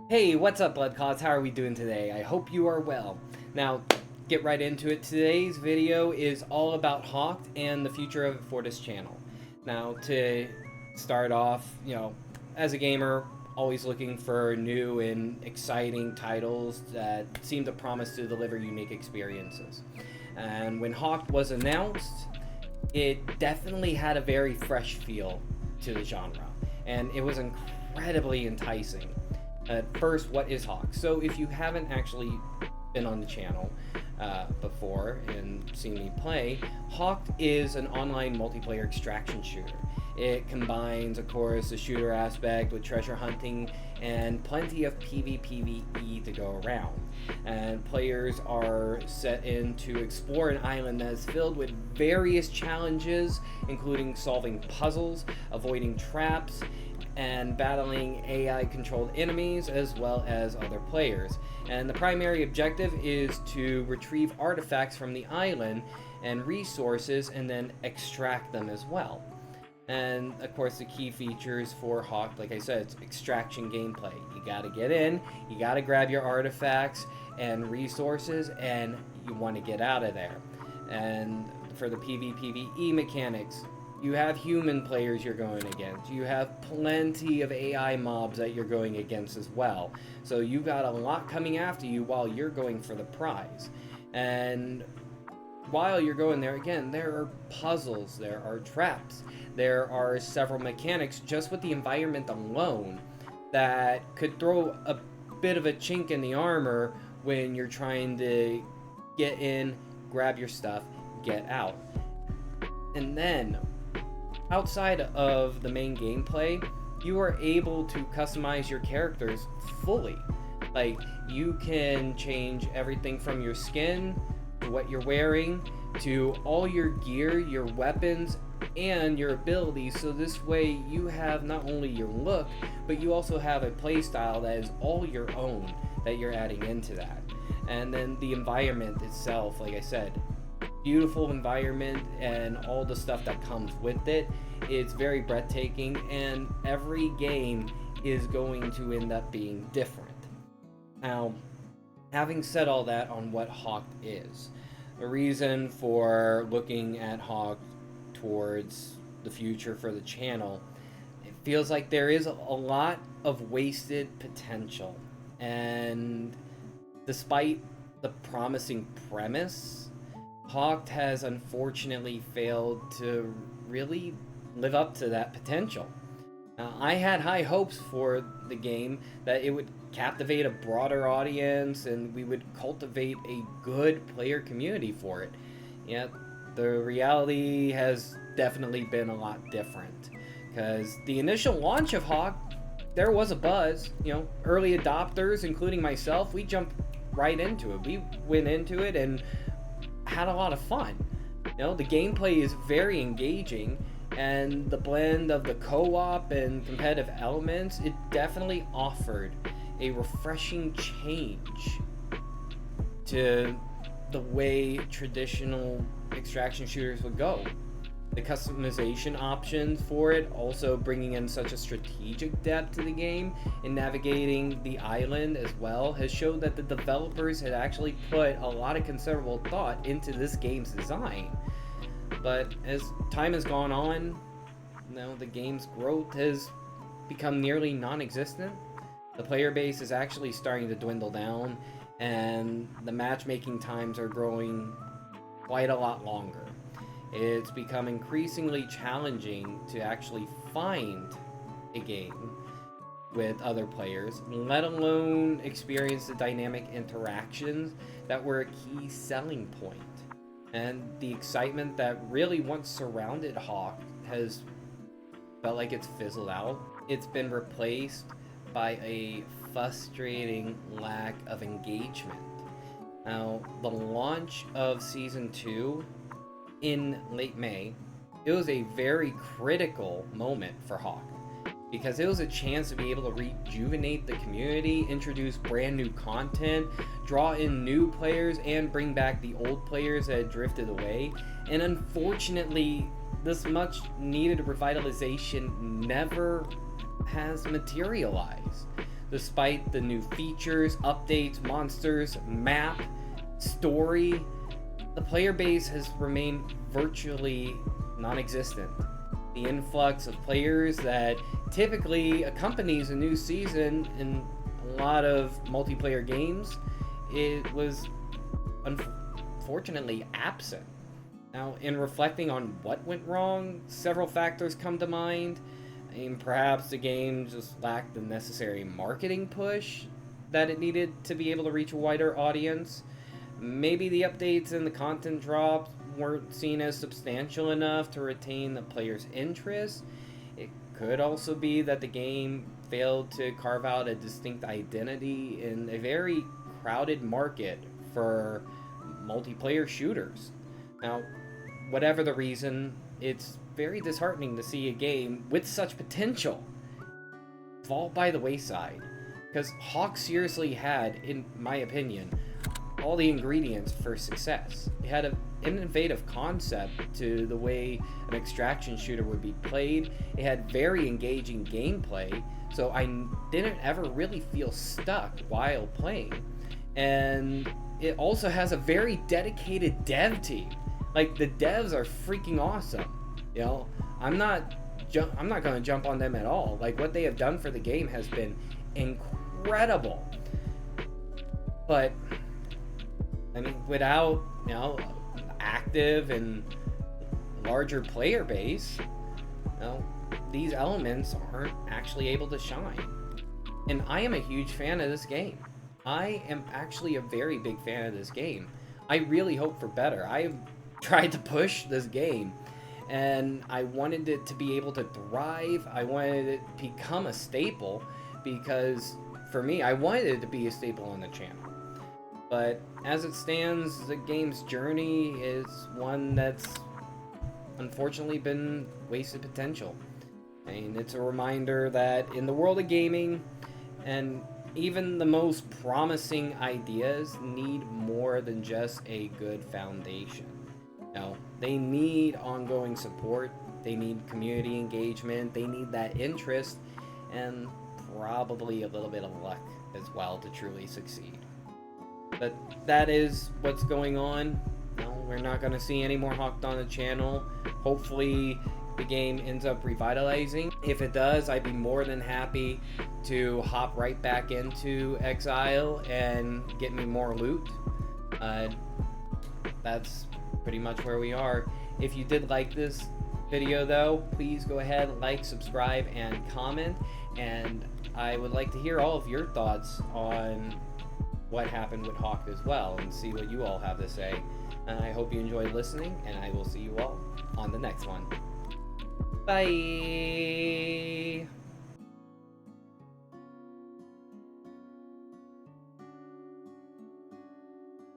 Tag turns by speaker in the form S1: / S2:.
S1: Hey, what's up, Blood Cause? How are we doing today? I hope you are well. Now, get right into it. Today's video is all about HAWKED and the future of it for this channel. Now, to start off, as a gamer, always looking for new and exciting titles that seem to promise to deliver unique experiences. And when HAWKED was announced, it definitely had a very fresh feel to the genre, and it was incredibly enticing. First, what is HAWKED? So if you haven't actually been on the channel before and seen me play, HAWKED is an online multiplayer extraction shooter. It combines, of course, the shooter aspect with treasure hunting and plenty of PvPvE to go around. And players are set in to explore an island that is filled with various challenges, including solving puzzles, avoiding traps, and battling AI-controlled enemies as well as other players. And the primary objective is to retrieve artifacts from the island and resources and then extract them as well. And of course the key features for HAWKED, like I said, it's extraction gameplay. You gotta get in, you gotta grab your artifacts and resources, and you want to get out of there. And for the PvPvE mechanics, you have human players you're going against. You have plenty of AI mobs that you're going against as well. So you got a lot coming after you while you're going for the prize. And while you're going there, again, there are puzzles, there are traps, there are several mechanics just with the environment alone that could throw a bit of a chink in the armor when you're trying to get in, grab your stuff, get out. And then outside of the main gameplay, you are able to customize your characters fully. Like, you can change everything from your skin to what you're wearing to all your gear, your weapons, and your abilities. So this way you have not only your look, but you also have a playstyle that is all your own that you're adding into that. And then the environment itself, like I said, beautiful environment and all the stuff that comes with it. It's very breathtaking, and every game is going to end up being different. Now, having said all that on what HAWKED is, the reason for looking at HAWKED towards the future for the channel, it feels like there is a lot of wasted potential. And despite the promising premise, HAWKED has unfortunately failed to really live up to that potential. I had high hopes for the game, that it would captivate a broader audience and we would cultivate a good player community for it. Yet the reality has definitely been a lot different, because the initial launch of HAWKED, there was a buzz. Early adopters, including myself, we jumped right into it. We went into it and had a lot of fun. The gameplay is very engaging, and the blend of the co-op and competitive elements, it definitely offered a refreshing change to the way traditional extraction shooters would go. The customization options for it, also bringing in such a strategic depth to the game and navigating the island as well, has showed that the developers had actually put a lot of considerable thought into this game's design. But as time has gone on, the game's growth has become nearly non-existent. The player base is actually starting to dwindle down, and the matchmaking times are growing quite a lot longer. It's become increasingly challenging to actually find a game with other players, let alone experience the dynamic interactions that were a key selling point. And the excitement that really once surrounded HAWKED has felt like it's fizzled out. It's been replaced by a frustrating lack of engagement. Now, the launch of Season 2 in late May, it was a very critical moment for HAWKED, because it was a chance to be able to rejuvenate the community, introduce brand new content, draw in new players, and bring back the old players that had drifted away. And unfortunately, this much needed revitalization never has materialized. Despite the new features, updates, monsters, map, story, the player base has remained virtually non-existent. The influx of players that typically accompanies a new season in a lot of multiplayer games, it was unfortunately absent. Now, in reflecting on what went wrong, several factors come to mind. I mean, perhaps the game just lacked the necessary marketing push that it needed to be able to reach a wider audience. Maybe the updates and the content drops weren't seen as substantial enough to retain the player's interest. It could also be that the game failed to carve out a distinct identity in a very crowded market for multiplayer shooters. Now, whatever the reason, it's very disheartening to see a game with such potential fall by the wayside, because Hawk seriously had, in my opinion, all the ingredients for success. It had an innovative concept to the way an extraction shooter would be played. It had very engaging gameplay, so I didn't ever really feel stuck while playing. And it also has a very dedicated dev team. Like, the devs are freaking awesome. You know, I'm not gonna jump on them at all. Like, what they have done for the game has been incredible. But I mean, without, you know, active and larger player base, you know, these elements aren't actually able to shine. And I am a huge fan of this game. I am actually a very big fan of this game. I really hope for better. I have tried to push this game, and I wanted it to be able to thrive. I wanted it to become a staple, because for me, I wanted it to be a staple on the channel. But as it stands, the game's journey is one that's unfortunately been wasted potential. I mean, it's a reminder that in the world of gaming, and even the most promising ideas need more than just a good foundation. Now, they need ongoing support, they need community engagement, they need that interest, and probably a little bit of luck as well to truly succeed. But that is what's going on. No, we're not going to see any more Hawked on the channel. Hopefully the game ends up revitalizing. If it does, I'd be more than happy to hop right back into Exile and get me more loot. That's pretty much where we are. If you did like this video though, please go ahead, like, subscribe, and comment. And I would like to hear all of your thoughts on what happened with Hawked as well, and see what you all have to say. And I hope you enjoyed listening, and I will see you all on the next one. Bye!